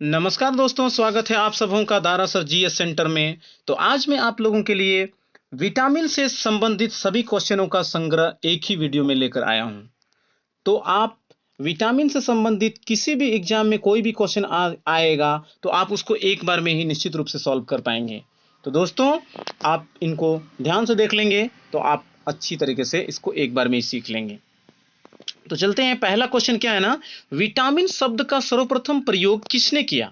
नमस्कार दोस्तों, स्वागत है आप सबों का दारा सर जीएस सेंटर में। तो आज मैं आप लोगों के लिए विटामिन से संबंधित सभी क्वेश्चनों का संग्रह एक ही वीडियो में लेकर आया हूं। तो आप विटामिन से संबंधित किसी भी एग्जाम में कोई भी क्वेश्चन आएगा तो आप उसको एक बार में ही निश्चित रूप से सॉल्व कर पाएंगे। तो दोस्तों, आप इनको ध्यान से देख लेंगे तो आप अच्छी तरीके से इसको एक बार में ही सीख लेंगे। तो चलते हैं, पहला क्वेश्चन क्या है ना, विटामिन शब्द का सर्वप्रथम प्रयोग किसने किया?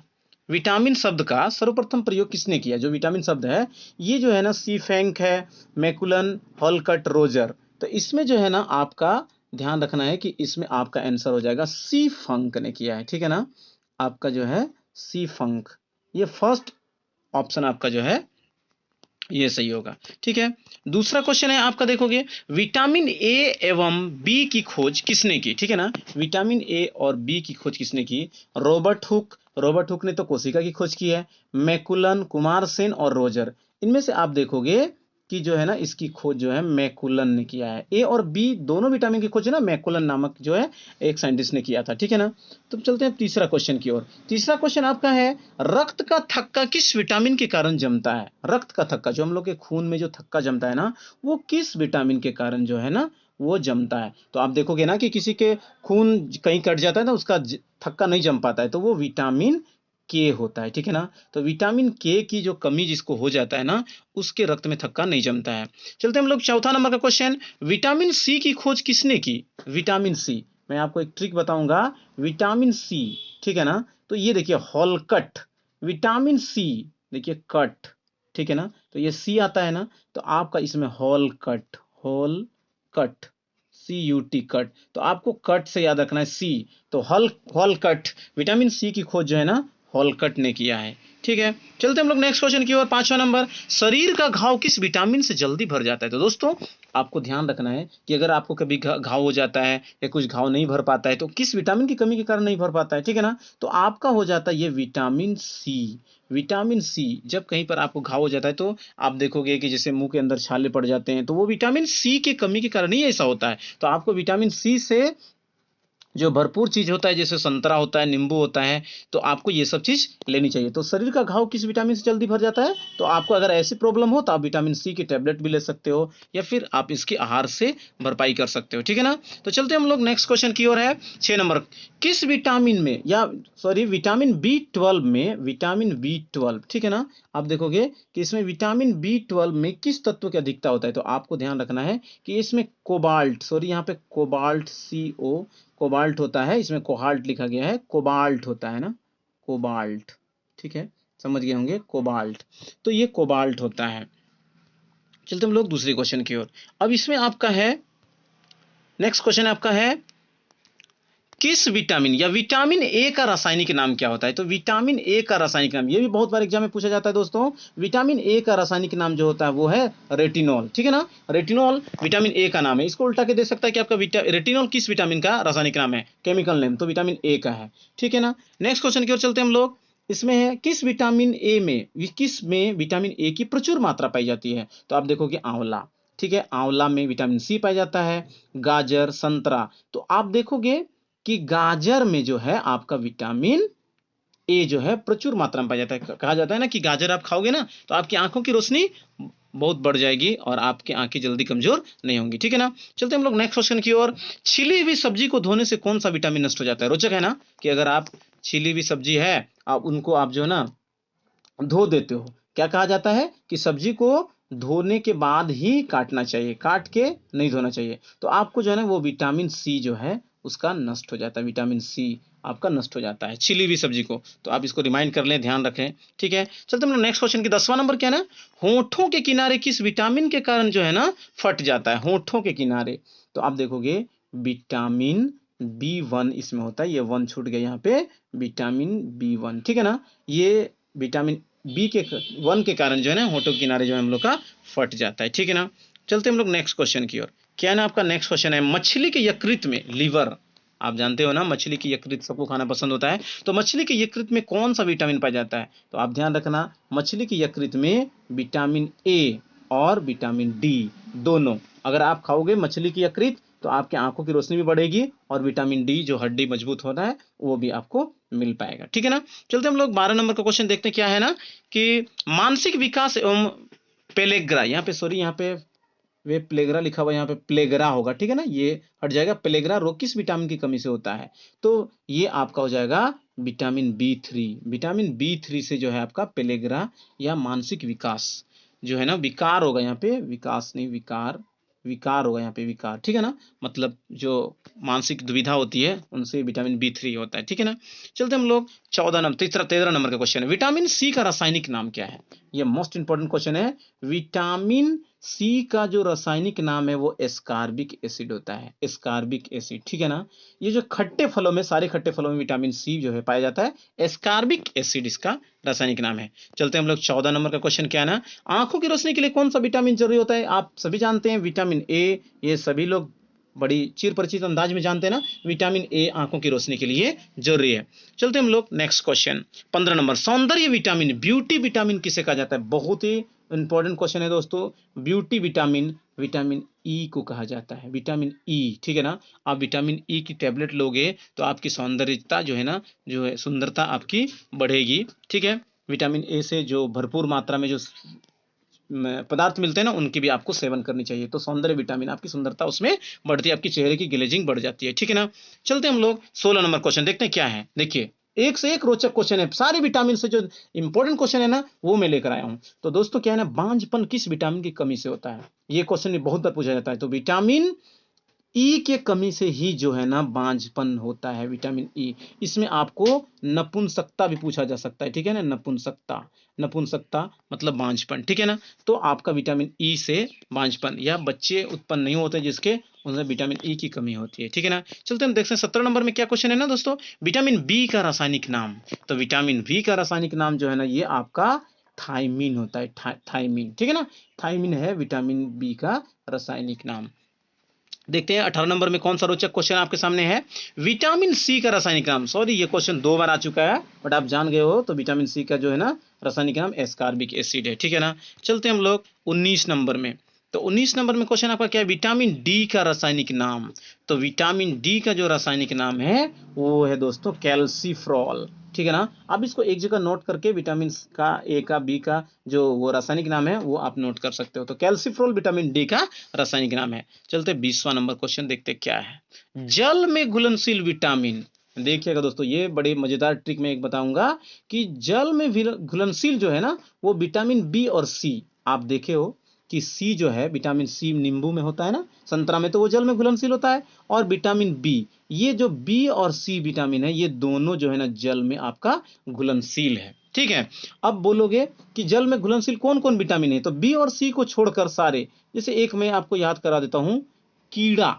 विटामिन शब्द का सर्वप्रथम प्रयोग किसने किया? जो विटामिन शब्द है ये जो है ना, सी फैंक है, मैकुलन, हॉलकट, रोजर। तो इसमें जो है ना आपका ध्यान रखना है कि इसमें आपका आंसर हो जाएगा सी फंक ने किया है। ठीक है ना, आपका जो है सी फंक, ये फर्स्ट ऑप्शन आपका जो है ये सही होगा। ठीक है, दूसरा क्वेश्चन है आपका, देखोगे विटामिन ए एवं बी की खोज किसने की? ठीक है ना, विटामिन ए और बी की खोज किसने की? रॉबर्ट हुक ने तो कोशिका की खोज की है। मैकुलन, कुमार सेन और रोजर, इनमें से आप देखोगे कि जो है ना इसकी खोज जो है मैकुलन ने किया है। ए और बी दोनों विटामिन की खोज है ना मैकुलन नामक जो है एक साइंटिस्ट ने किया था। ठीक है ना, तो चलते हैं तीसरा क्वेश्चन की ओर। तीसरा क्वेश्चन आपका है, रक्त का थक्का किस विटामिन के कारण जमता है? रक्त का थक्का, जो हम लोग के खून में जो थक्का जमता है ना, वो किस विटामिन के कारण जो है ना वो जमता है? तो आप देखोगे ना कि किसी के खून कहीं कट जाता है ना, उसका थक्का नहीं जम पाता है, तो वो विटामिन के होता है। ठीक है ना, तो विटामिन के की जो कमी जिसको हो जाता है ना, उसके रक्त में थक्का नहीं जमता है। चलते हम लोग चौथा नंबर का क्वेश्चन, विटामिन सी की खोज किसने की? विटामिन सी, मैं आपको एक ट्रिक बताऊंगा। विटामिन सी, ठीक है ना, तो ये देखिए हॉलकट, विटामिन सी, देखिए कट, ठीक है ना, तो ये सी आता है ना, तो आपका इसमें hole cut, hole cut, C U T cut, तो आपको कट से याद रखना है सी। तो हॉलकट, विटामिन सी की खोज जो है ना हॉलकट ने किया है। ठीक है, चलते हम लोग नेक्स्ट क्वेश्चन की ओर। पांचवा नंबर, शरीर का घाव किस विटामिन से जल्दी भर जाता है? तो दोस्तों, आपको ध्यान रखना है कि अगर आपको कभी घाव हो जाता है या कुछ घाव नहीं भर पाता है तो किस विटामिन की कमी के कारण नहीं भर पाता है? ठीक है ना, तो आपका हो जाता है ये विटामिन सी। विटामिन सी, जब कहीं पर आपको घाव हो जाता है तो आप देखोगे कि जैसे मुंह के अंदर छाले पड़ जाते हैं, तो वो विटामिन सी की कमी के कारण ही ऐसा होता है। तो आपको विटामिन सी से जो भरपूर चीज होता है, जैसे संतरा होता है, नींबू होता है, तो आपको ये सब चीज लेनी चाहिए। तो शरीर का घाव किस विटामिन से जल्दी भर जाता है? तो आपको अगर ऐसी प्रॉब्लम हो तो आप विटामिन सी की टेबलेट भी ले सकते हो या फिर आप इसके आहार से भरपाई कर सकते हो। ठीक है ना, तो चलते हम लोग नेक्स्ट क्वेश्चन की ओर है। 6 नंबर, किस विटामिन में, या सॉरी विटामिन बी 12 में, विटामिन बी 12, ठीक है ना, आप देखोगे कि इसमें विटामिन बी 12 में किस तत्व की अधिकता होता है? तो आपको ध्यान रखना है कि इसमें कोबाल्ट, सॉरी यहाँ पे कोबाल्ट, सी ओ, कोबाल्ट होता है, इसमें कोहाल्ट लिखा गया है, कोबाल्ट होता है ना, कोबाल्ट। ठीक है, समझ गए होंगे, कोबाल्ट, तो ये कोबाल्ट होता है। चलते हम लोग दूसरे क्वेश्चन की ओर। अब इसमें आपका है, नेक्स्ट क्वेश्चन आपका है, किस विटामिन या विटामिन ए का रासायनिक नाम क्या होता है? तो विटामिन ए का रासायनिक नाम, ये भी बहुत बार एग्जाम में पूछा जाता है दोस्तों। विटामिन ए का रासायनिक नाम जो होता है वो है रेटिनॉल। ठीक है ना, रेटिनॉल विटामिन ए का नाम है। इसको उल्टा के दे सकता है कि आपका रेटिनॉल किस विटामिन का रासायनिक नाम है, केमिकल नेम, तो विटामिन ए का है। ठीक है ना, नेक्स्ट क्वेश्चन की ओर चलते हम लोग। इसमें है, किस विटामिन ए में, किस में विटामिन ए की प्रचुर मात्रा पाई जाती है? तो आप देखोगे आंवला, ठीक है, आंवला में विटामिन सी पाया जाता है, गाजर, संतरा, तो आप देखोगे कि गाजर में जो है आपका विटामिन ए जो है प्रचुर मात्रा में पाया जाता है। कहा जाता है ना कि गाजर आप खाओगे ना तो आपकी आंखों की रोशनी बहुत बढ़ जाएगी और आपकी आंखें जल्दी कमजोर नहीं होंगी। ठीक है ना, चलते हम लोग नेक्स्ट क्वेश्चन की ओर। छिली हुई सब्जी को धोने से कौन सा विटामिन नष्ट हो जाता है? रोचक है ना, कि अगर आप छिली हुई सब्जी है, आप उनको आप जो है ना धो देते हो, क्या कहा जाता है कि सब्जी को धोने के बाद ही काटना चाहिए, काट के नहीं धोना चाहिए। तो आपको जो है ना वो विटामिन सी जो है उसका नष्ट हो जाता है, विटामिन सी आपका नष्ट हो जाता है छिली हुई सब्जी को। तो आप इसको रिमाइंड कर लें, ध्यान रखें। ठीक है, चलते हम लोग नेक्स्ट क्वेश्चन की 10वां नंबर क्या है ना, होठों के किनारे किस विटामिन के कारण जो है ना फट जाता है? होठों के किनारे, तो आप देखोगे विटामिन बी 1 इसमें होता है, ये वन छूट गया यहाँ पे, विटामिन बी 1। ठीक है ना, ये विटामिन बी 1 के कारण जो है ना होठों के किनारे जो है हम लोग का फट जाता है। ठीक है ना, चलते हम लोग नेक्स्ट क्वेश्चन की ओर। क्या है ना, आपका नेक्स्ट क्वेश्चन है, मछली के यकृत में, लीवर, आप जानते हो ना मछली की यकृत सबको खाना पसंद होता है, तो मछली के यकृत में कौन सा विटामिन पाया जाता है? तो आप ध्यान रखना, मछली की यकृत में विटामिन ए और विटामिन डी दोनों, अगर आप खाओगे मछली की यकृत तो आपके आंखों की रोशनी भी बढ़ेगी और विटामिन डी जो हड्डी मजबूत होना है वो भी आपको मिल पाएगा। ठीक है ना। चलते हम लोग 12 नंबर का क्वेश्चन देखते हैं। क्या है ना कि मानसिक विकास एवं पेलेग्रा, यहाँ पे सॉरी, यहाँ पे वे प्लेग्रा लिखा हुआ है, यहाँ पे प्लेग्रा होगा। ठीक है ना, ये हट जाएगा। प्लेग्रा रोग किस विटामिन की कमी से होता है? तो ये आपका हो जाएगा विटामिन बी 3। विटामिन बी 3 से जो है आपका प्लेग्रा या मानसिक विकास जो है ना, विकार होगा यहाँ पे, विकास नहीं विकार, विकार होगा यहाँ पे, विकार। ठीक है ना, मतलब जो मानसिक दुविधा होती है उनसे विटामिन बी 3 होता है। ठीक है ना। चलते हम लोग 14 नंबर 13 नंबर का क्वेश्चन है। विटामिन सी का रासायनिक नाम क्या है? ये मोस्ट इंपॉर्टेंट क्वेश्चन है। विटामिन सी का जो रासायनिक नाम है वो एस्कार्बिक एसिड होता है, एस्कार्बिक एसिड। ठीक है ना। ये जो खट्टे फलों में, सारे खट्टे फलों में विटामिन सी जो है पाया जाता है, एस्कार्बिक एसिड इसका रासायनिक नाम है। चलते हम लोग 14 नंबर का क्वेश्चन। क्या है ना, आंखों की रोशनी के लिए कौन सा विटामिन जरूरी होता है? आप सभी जानते हैं विटामिन ए, ये सभी लोग बड़ी चिर परिचित अंदाज में जानते हैं ना, विटामिन ए आंखों की रोशनी के लिए जरूरी है। चलते हम लोग नेक्स्ट क्वेश्चन 15 नंबर। सौंदर्य विटामिन, ब्यूटी विटामिन किसे कहा जाता है? बहुत ही इंपॉर्टेंट क्वेश्चन है दोस्तों। ब्यूटी विटामिन विटामिन ई को कहा जाता है, विटामिन ई। ठीक है ना। आप विटामिन ई की टैबलेट लोगे तो आपकी सौंदर्यता जो है ना, जो है सुंदरता आपकी बढ़ेगी। ठीक है। विटामिन ए से जो भरपूर मात्रा में जो पदार्थ मिलते हैं ना, उनकी भी आपको सेवन करनी चाहिए। तो सौंदर्य विटामिन, आपकी सुंदरता उसमें बढ़ती है, आपकी चेहरे की ग्लेजिंग बढ़ जाती है। ठीक है ना। चलते हम लोग 16 नंबर क्वेश्चन देखते हैं। क्या है, देखिए एक से एक रोचक क्वेश्चन है, सारे विटामिन से जो इंपॉर्टेंट क्वेश्चन है ना वो मैं लेकर आया हूं। तो दोस्तों क्या है ना, बांझपन किस विटामिन की कमी से होता है? ये क्वेश्चन भी बहुत बार पूछा जाता है। तो विटामिन ई के कमी से ही जो है ना बांझपन होता है, विटामिन ई। इसमें आपको नपुंसकता भी पूछा जा सकता है। ठीक है ना, नपुंसकता, नपुंसकता मतलब बांझपन। ठीक है ना। तो आपका विटामिन ई से बांझपन या बच्चे उत्पन्न नहीं होते जिसके, उनमें विटामिन ई की कमी होती है। ठीक है ना। चलते हम देखते हैं 17 नंबर में क्या क्वेश्चन है ना दोस्तों, विटामिन बी का रासायनिक नाम। तो विटामिन बी का रासायनिक नाम जो है ना, ये आपका थायमीन होता है, थायमीन। ठीक है ना, थायमीन है विटामिन बी का रासायनिक नाम। देखते हैं 18 नंबर में कौन सा रोचक क्वेश्चन आपके सामने है। विटामिन सी का रासायनिक नाम, सॉरी ये क्वेश्चन 2 बार आ चुका है बट आप जान गए हो। तो विटामिन सी का जो है ना रासायनिक नाम एस्कार्बिक एसिड है। ठीक है ना। चलते हम लोग 19 नंबर में। तो 19 नंबर में क्वेश्चन आपका क्या है, विटामिन डी का रासायनिक नाम। तो विटामिन डी का जो रासायनिक नाम है वो है दोस्तों कैल्सीफ्रॉल। ठीक है ना। आप इसको एक जगह नोट करके विटामिन का ए का बी का जो वो रासायनिक नाम है वो आप नोट कर सकते हो। तो कैल्सीफ्रॉल विटामिन डी का रासायनिक नाम है। चलते 20वां नंबर क्वेश्चन देखते क्या है, जल में घुलनशील विटामिन। देखिएगा दोस्तों, ये बड़ी मजेदार ट्रिक मैं एक बताऊंगा कि जल में घुलनशील जो है ना वो विटामिन बी और सी। आप देखे हो कि सी जो है, विटामिन सी नींबू में होता है ना, संतरा में, तो वो जल में घुलनशील होता है। और विटामिन बी, ये जो बी और सी विटामिन है ये दोनों जो है ना जल में आपका घुलनशील है। ठीक है। अब बोलोगे कि जल में घुलनशील कौन कौन विटामिन है, तो बी और सी को छोड़कर सारे, जैसे एक मैं आपको याद करा देता हूं, कीड़ा।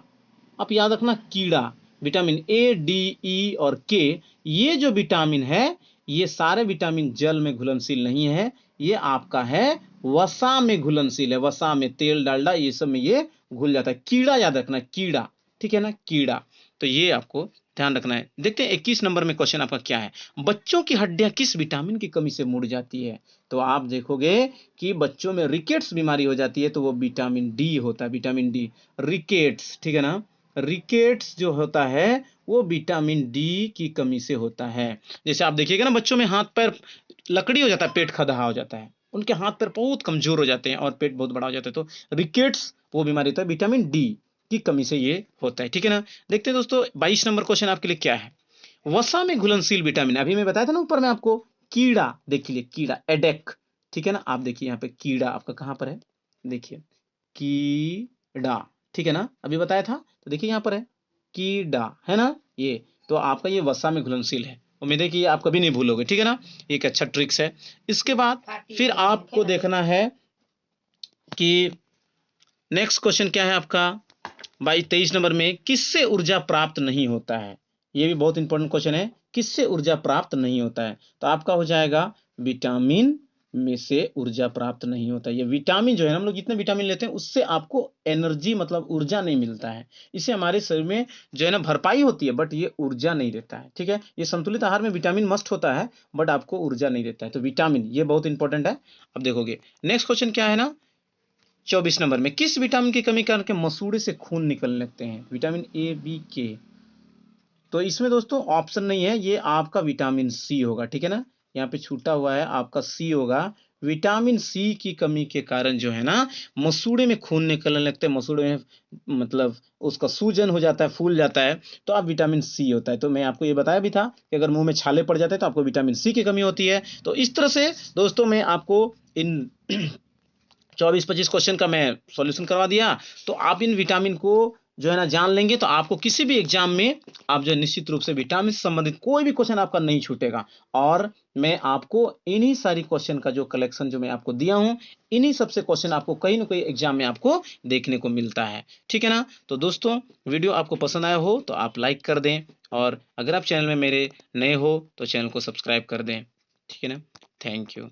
आप याद रखना, कीड़ा, विटामिन ए डी ई और के, ये जो विटामिन है ये सारे विटामिन जल में घुलनशील नहीं है, ये आपका है वसा में घुलनशील है। वसा में, तेल डालडा ये सब में ये घुल जाता है। कीड़ा याद रखना, कीड़ा। ठीक है ना, कीड़ा। तो ये आपको ध्यान रखना है। देखते हैं 21 नंबर में क्वेश्चन आपका क्या है, बच्चों की हड्डियां किस विटामिन की कमी से मुड़ जाती है? तो आप देखोगे कि बच्चों में रिकेट्स बीमारी हो जाती है तो वो विटामिन डी होता है, विटामिन डी, रिकेट्स। ठीक है ना, रिकेट्स जो होता है वो विटामिन डी की कमी से होता है। जैसे आप देखिएगा ना, बच्चों में हाथ पैर लकड़ी हो जाता है, पेट खदहा हो जाता है, उनके हाथ पैर बहुत कमजोर हो जाते हैं और पेट बहुत बड़ा हो जाता है। तो रिकेट्स वो बीमारी होता है, विटामिन डी की कमी से ये होता है। ठीक है ना। देखते हैं दोस्तों 22 नंबर क्वेश्चन आपके लिए क्या है, वसा में घुलनशील विटामिन। अभी मैं बताया था ना ऊपर में आपको, कीड़ा, देखिए कीड़ा, एडेक। ठीक है ना। आप देखिए यहाँ पे कीड़ा आपका कहां पर है, देखिए कीड़ा। ठीक है ना, अभी बताया था। तो देखिए यहाँ पर है कीड़ा, है ना ये। तो आपका ये वसा में घुलनशील है। उम्मीद है कि आप कभी नहीं भूलोगे। ठीक है ना, एक अच्छा ट्रिक्स है। इसके बाद फिर आपको देखना है कि नेक्स्ट क्वेश्चन क्या है आपका 23 नंबर में, किससे ऊर्जा प्राप्त नहीं होता है? ये भी बहुत इंपॉर्टेंट क्वेश्चन है, किससे ऊर्जा प्राप्त नहीं होता है? तो आपका हो जाएगा विटामिन में से ऊर्जा प्राप्त नहीं होता है। ये विटामिन जो है, हम लोग जितने विटामिन लेते हैं उससे आपको एनर्जी मतलब ऊर्जा नहीं मिलता है। इससे हमारे शरीर में जो है ना भरपाई होती है बट ये ऊर्जा नहीं देता है। ठीक है, ये संतुलित आहार में विटामिन मस्ट होता है बट आपको ऊर्जा नहीं देता है। तो विटामिन ये बहुत इंपॉर्टेंट है। अब देखोगे नेक्स्ट क्वेश्चन क्या है ना, 24 नंबर में, किस विटामिन की कमी के कारण के मसूड़े से खून निकलने लगते हैं? विटामिन ए, बी, के। तो इसमें दोस्तों ऑप्शन नहीं है, ये आपका विटामिन सी होगा, ठीक है ना। यहाँ पे छूटा हुआ है, आपका सी होगा। विटामिन सी की कमी के कारण जो है ना मसूड़े में खून निकलने लगते हैं, मसूड़े में मतलब उसका सूजन हो जाता है, फूल जाता है, तो आप विटामिन सी होता है। तो मैं आपको ये बताया भी था कि अगर मुंह में छाले पड़ जाते हैं तो आपको विटामिन सी की कमी होती है। तो इस तरह से दोस्तों मैं आपको इन 24-25 क्वेश्चन का मैं सॉल्यूशन करवा दिया। तो आप इन विटामिन को जो है ना जान लेंगे तो आपको किसी भी एग्जाम में आप जो है निश्चित रूप से विटामिन से संबंधित कोई भी क्वेश्चन आपका नहीं छूटेगा। और मैं आपको इन्हीं सारी क्वेश्चन का जो कलेक्शन जो मैं आपको दिया हूं, इन्हीं सबसे क्वेश्चन आपको कहीं ना कहीं एग्जाम में आपको देखने को मिलता है, ठीक है ना। तो दोस्तों वीडियो आपको पसंद आया हो तो आप लाइक कर दें, और अगर आप चैनल में मेरे नए हो तो चैनल को सब्सक्राइब कर दें, ठीक है ना। Thank you.